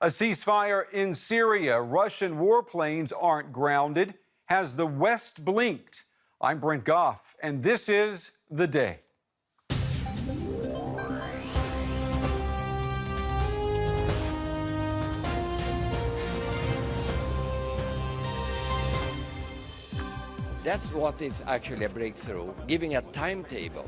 A ceasefire in Syria. Russian warplanes aren't grounded. Has the West blinked? I'm Brent Goff, and this is The Day. That's what is actually a breakthrough, giving a timetable.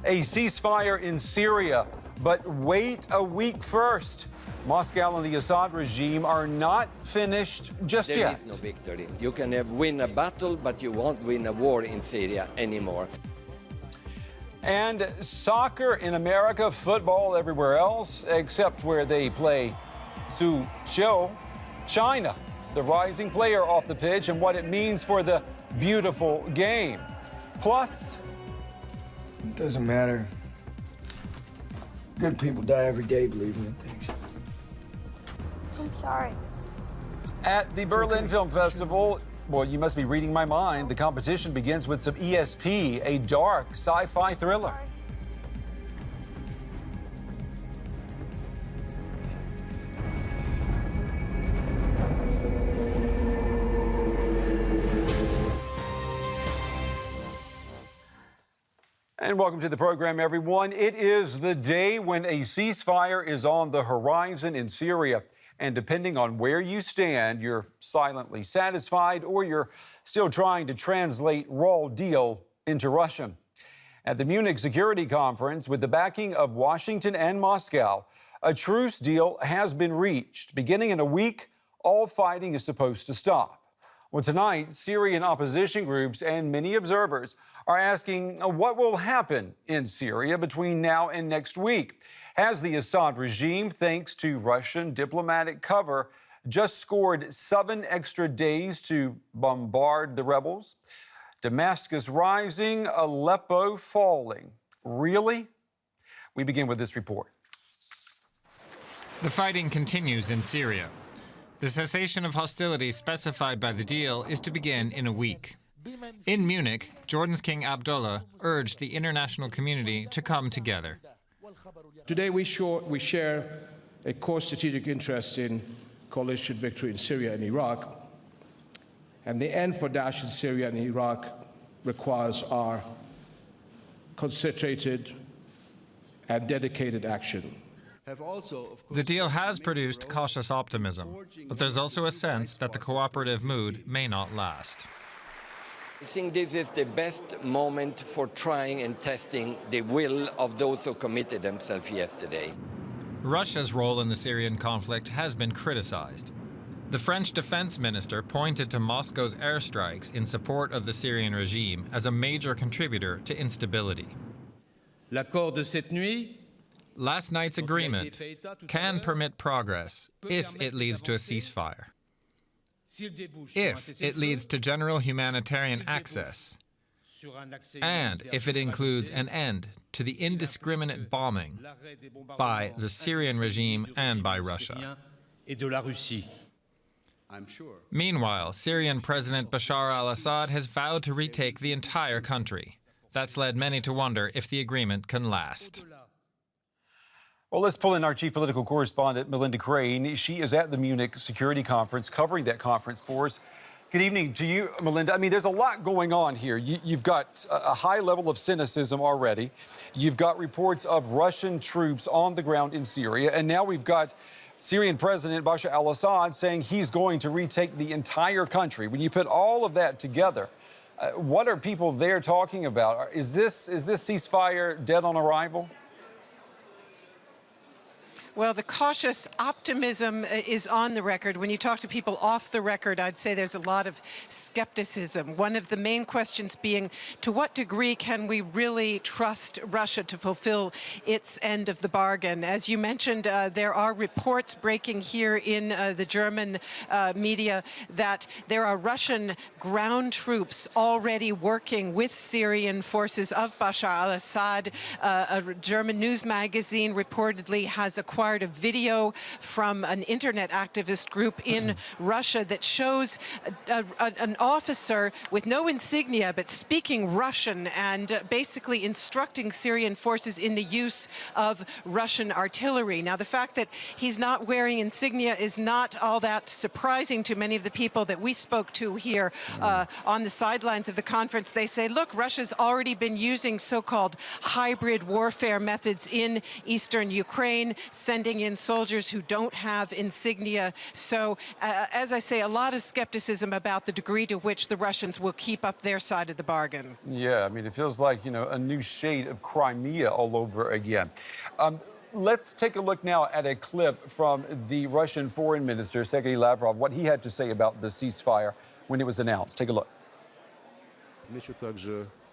A ceasefire in Syria, but wait a week first. Moscow and the Assad regime are not finished just yet. There is no victory. You can win a battle, but you won't win a war in Syria anymore. And soccer in America, football everywhere else, except where they play Suzhou, China. The rising player off the pitch and what it means for the beautiful game. Plus, it doesn't matter. Good people die every day believing in things. I'm sorry. At the Berlin Film Festival, well, you must be reading my mind. The competition begins with some ESP, a dark sci-fi thriller. And welcome to the program, everyone. It is the day when a ceasefire is on the horizon in Syria. And depending on where you stand, you're silently satisfied or you're still trying to translate raw deal into Russian. At the Munich Security Conference, with the backing of Washington and Moscow, a truce deal has been reached. Beginning in a week, all fighting is supposed to stop. Well, tonight, Syrian opposition groups and many observers are asking what will happen in Syria between now and next week. Has the Assad regime, thanks to Russian diplomatic cover, just scored 7 extra days to bombard the rebels? Damascus rising, Aleppo falling. Really? We begin with this report. The fighting continues in Syria. The cessation of hostilities specified by the deal is to begin in a week. In Munich, Jordan's King Abdullah urged the international community to come together. Today we share a core strategic interest in coalition victory in Syria and Iraq, and the end for Daesh in Syria and Iraq requires our concentrated and dedicated action. The deal has produced cautious optimism, but there's also a sense that the cooperative mood may not last. I think this is the best moment for trying and testing the will of those who committed themselves yesterday. Russia's role in the Syrian conflict has been criticized. The French defense minister pointed to Moscow's airstrikes in support of the Syrian regime as a major contributor to instability. L'accord de cette nuit Last night's agreement can permit progress if it leads to a ceasefire. If it leads to general humanitarian access, and if it includes an end to the indiscriminate bombing by the Syrian regime and by Russia. Meanwhile, Syrian President Bashar al-Assad has vowed to retake the entire country. That's led many to wonder if the agreement can last. Well, let's pull in our chief political correspondent, Melinda Crane. She is at the Munich Security Conference, covering that conference for us. Good evening to you, Melinda. I mean, there's a lot going on here. You've got a high level of cynicism already. You've got reports of Russian troops on the ground in Syria. And now we've got Syrian President Bashar al-Assad saying he's going to retake the entire country. When you put all of that together, what are people there talking about? Is this ceasefire dead on arrival? Well, the cautious optimism is on the record. When you talk to people off the record, I'd say there's a lot of skepticism. One of the main questions being, to what degree can we really trust Russia to fulfill its end of the bargain? As you mentioned, there are reports breaking here in the German media that there are Russian ground troops already working with Syrian forces of Bashar al-Assad. A German news magazine reportedly has acquired acquired a video from an internet activist group in Russia that shows an officer with no insignia but speaking Russian and basically instructing Syrian forces in the use of Russian artillery. Now, the fact that he's not wearing insignia is not all that surprising to many of the people that we spoke to here on the sidelines of the conference. They say, look, Russia's already been using so-called hybrid warfare methods in eastern Ukraine, sending in soldiers who don't have insignia. So, as I say, a lot of skepticism about the degree to which the Russians will keep up their side of the bargain. Yeah, I mean, it feels like, you know, a new shade of Crimea all over again. Let's take a look now at a clip from the Russian Foreign Minister, Sergei Lavrov, what he had to say about the ceasefire when it was announced. Take a look.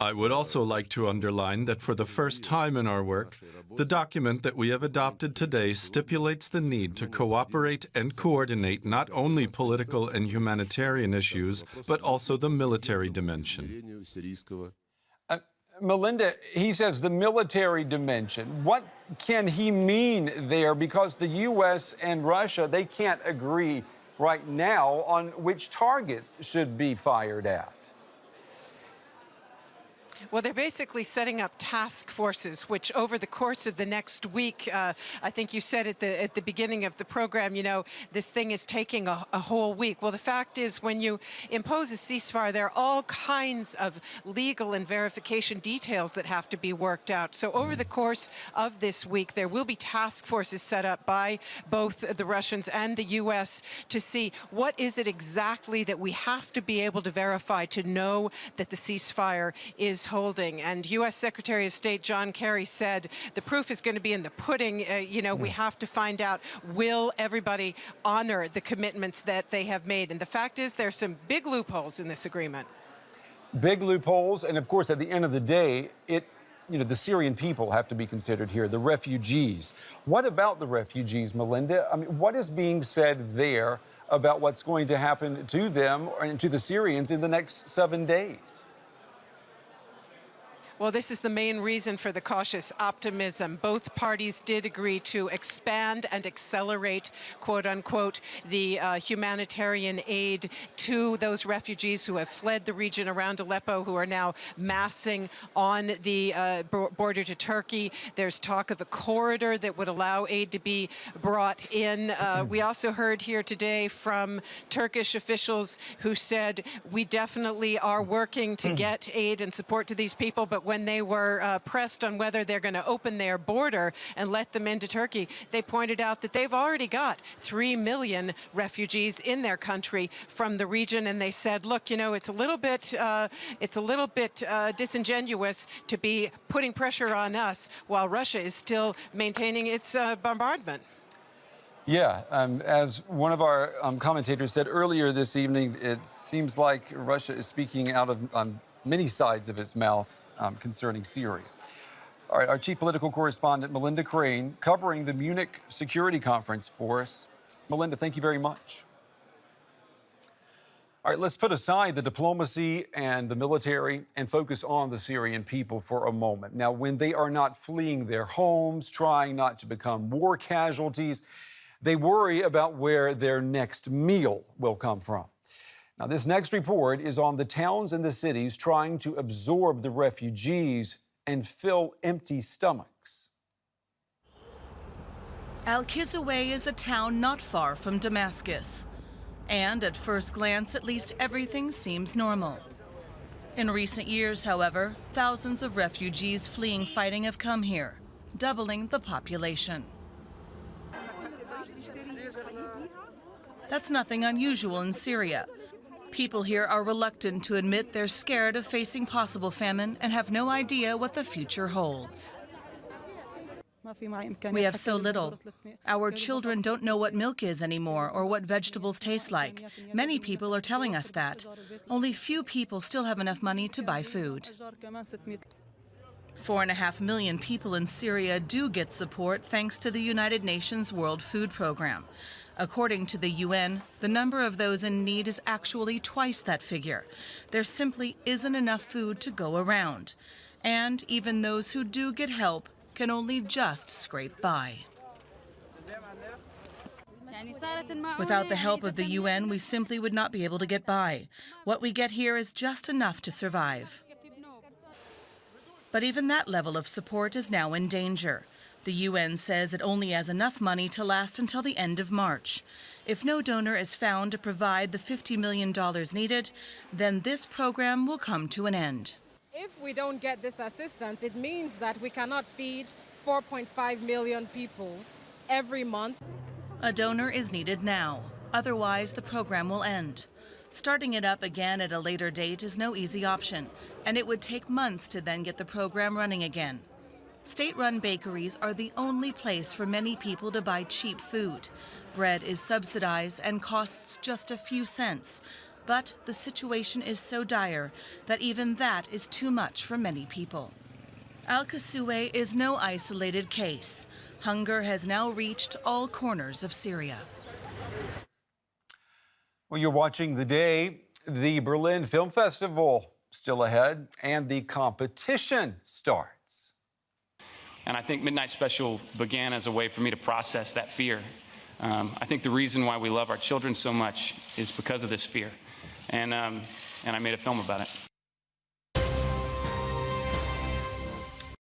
I would also like to underline that for the first time in our work, the document that we have adopted today stipulates the need to cooperate and coordinate not only political and humanitarian issues, but also the military dimension. Melinda, he says the military dimension. What can he mean there? Because the U.S. and Russia, they can't agree right now on which targets should be fired at. Well, they're basically setting up task forces, which over the course of the next week, I think you said at the beginning of the program, you know, this thing is taking a whole week. Well, the fact is, when you impose a ceasefire, there are all kinds of legal and verification details that have to be worked out. So over the course of this week, there will be task forces set up by both the Russians and the U.S. to see what is it exactly that we have to be able to verify to know that the ceasefire is holding. And U.S. Secretary of State John Kerry said the proof is going to be in the pudding. You know, we have to find out, will everybody honor the commitments that they have made? And the fact is, there's some big loopholes in this agreement. Big loopholes. And of course, at the end of the day, you know, the Syrian people have to be considered here, the refugees. What about the refugees, Melinda? I mean, what is being said there about what's going to happen to them and to the Syrians in the next 7 days? Well, this is the main reason for the cautious optimism. Both parties did agree to expand and accelerate, quote unquote, the humanitarian aid to those refugees who have fled the region around Aleppo, who are now massing on the border to Turkey. There's talk of a corridor that would allow aid to be brought in. We also heard here today from Turkish officials who said, we definitely are working to get aid and support to these people, but when they were pressed on whether they're going to open their border and let them into Turkey, they pointed out that they've already got 3 million refugees in their country from the region, and they said, look, you know, it's a little bit disingenuous to be putting pressure on us while Russia is still maintaining its bombardment. Yeah, as one of our commentators said earlier this evening, it seems like Russia is speaking out of many sides of its mouth concerning Syria. All right, our chief political correspondent, Melinda Crane, covering the Munich Security Conference for us. Melinda, thank you very much. All right, let's put aside the diplomacy and the military and focus on the Syrian people for a moment. Now, when they are not fleeing their homes, trying not to become war casualties, they worry about where their next meal will come from. Now, this next report is on the towns and the cities trying to absorb the refugees and fill empty stomachs. Al-Kizaweh is a town not far from Damascus. And at first glance, at least everything seems normal. In recent years, however, thousands of refugees fleeing fighting have come here, doubling the population. That's nothing unusual in Syria. People here are reluctant to admit they're scared of facing possible famine and have no idea what the future holds. We have so little. Our children don't know what milk is anymore or what vegetables taste like. Many people are telling us that. Only few people still have enough money to buy food. 4.5 million people in Syria do get support thanks to the United Nations World Food Program. According to the UN, the number of those in need is actually twice that figure. There simply isn't enough food to go around. And even those who do get help can only just scrape by. Without the help of the UN, we simply would not be able to get by. What we get here is just enough to survive. But even that level of support is now in danger. The UN says it only has enough money to last until the end of March. If no donor is found to provide the $50 million needed, then this program will come to an end. If we don't get this assistance, it means that we cannot feed 4.5 million people every month. A donor is needed now. Otherwise, the program will end. Starting it up again at a later date is no easy option, and it would take months to then get the program running again. State-run bakeries are the only place for many people to buy cheap food. Bread is subsidized and costs just a few cents. But the situation is so dire that even that is too much for many people. Al-Kasoueh is no isolated case. Hunger has now reached all corners of Syria. Well, you're watching The Day. The Berlin Film Festival still ahead, and the competition starts. And I think Midnight Special began as a way for me to process that fear. I think the reason why we love our children so much is because of this fear. And I made a film about it.